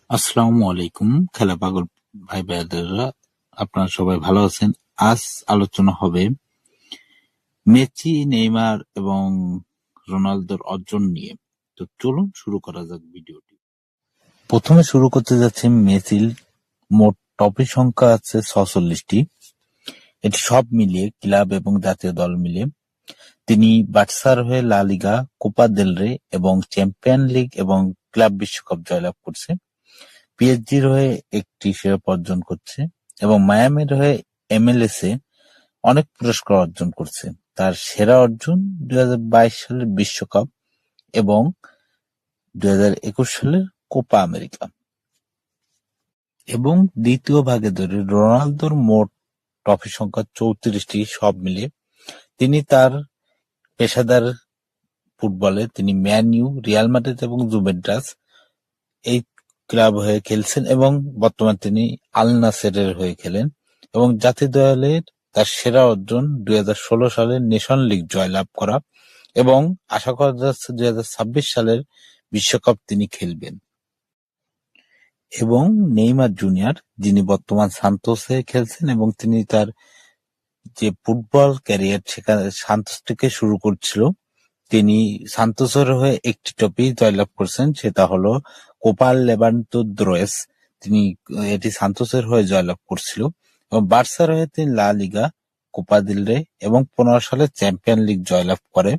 আসসালামু আলাইকুম খেলা পাগল ভাই ব্রাদাররা, আপনারা সবাই ভালো আছেন। আজ আলোচনা হবে মেসি, নেইমার এবং রোনালদোর অর্জন নিয়ে। তো চলুন শুরু করা যাক ভিডিওটি। প্রথমে শুরু করতে যাচ্ছি মেসির। মোট ট্রফি সংখ্যা আছে 46টি। এটি সব মিলিয়ে ক্লাব এবং জাতীয় দল মিলে। তিনি বার্সার হয়ে লা লিগা, কোপা দেল রে এবং চ্যাম্পিয়ন লিগ এবং ক্লাব বিশ্বকাপ জয়লাভ করছে। পিএসজির হয়ে একটি শিরোপা অর্জন করছে এবং মায়ামির হয়ে MLS এ অনেক পুরস্কার অর্জন করছে। তার সেরা অর্জন 2022 সালের বিশ্বকাপ এবং 2021 সালের কোপা আমেরিকা। এবং দ্বিতীয় ভাগে ধরে রোনালদোর মোট ট্রফি সংখ্যা 34টি সব মিলিয়ে। তিনি তার পেশাদার ফুটবলে তিনি ম্যান ইউ, রিয়াল মাদ্রিদ এবং জুভেন্টাস এই ক্লাব হয়ে খেলছেন এবং বর্তমানে তিনি আল নাসেরের হয়ে খেলেন। এবং জাতীয় দলের তার সেরা অর্জন 2016 সালে নেশন লিগ জয়লাভ করা এবং আশা করা যাচ্ছে 2026 সালের বিশ্বকাপ তিনি খেলবেন। এবং নেইমার জুনিয়র, যিনি বর্তমান সান্তোসে খেলছেন এবং তিনি তার যে ফুটবল ক্যারিয়ার সেখানে সান্তোস থেকে শুরু করছিল। তিনি সান্তোসের হয়ে একটি ট্রফি জয়লাভ করছেন, সেটা হলো কোপা লিবার্তাদোরেস। তিনি এটি সান্তোসের হয়ে জয়লাভ করছিল এবং বার্সার হয়ে তিনি লা লিগা, কোপা দেল রে এবং 15 সালে চ্যাম্পিয়ন লিগ জয়লাভ করে।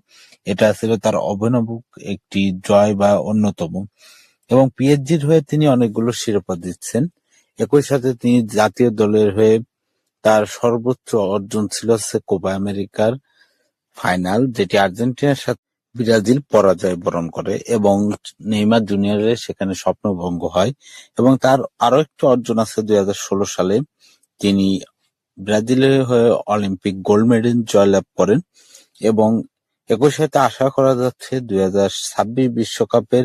এটা ছিল তার অভিনব একটি জয় বা অন্যতম। এবং পিএসজির হয়ে তিনি অনেকগুলো শিরোপা জিতছেন। একই সাথে তিনি জাতীয় দলের হয়ে তার সর্বোচ্চ অর্জন ছিল কোপা আমেরিকার ফাইনাল, যেটি আর্জেন্টিনার সাথে ব্রাজিল পরাজয় বরণ করে এবং নেইমার জুনিয়রের সেখানে স্বপ্নভঙ্গ হয়। এবং তার আরো একটি অর্জন আছে 2016 সালে তিনি ব্রাজিলের হয়ে অলিম্পিক গোল্ড মেডেল জয়লাভ করেন। এবং একই সাথে আশা করা যাচ্ছে 2026 বিশ্বকাপের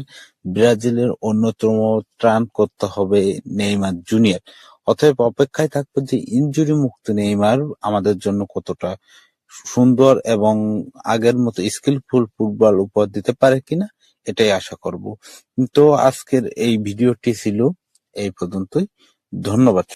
ব্রাজিলের অন্যতম ত্রাণ করতে হবে নেইমার জুনিয়র। অতএব অপেক্ষায় থাকবে যে ইনজুরি মুক্ত নেইমার আমাদের জন্য কতটা সুন্দর এবং আগের মতো স্কিলফুল ফুটবল উপহার দিতে পারে কিনা, এটাই আশা করব। তো আজকের এই ভিডিওটি ছিল এই পর্যন্তই। ধন্যবাদ।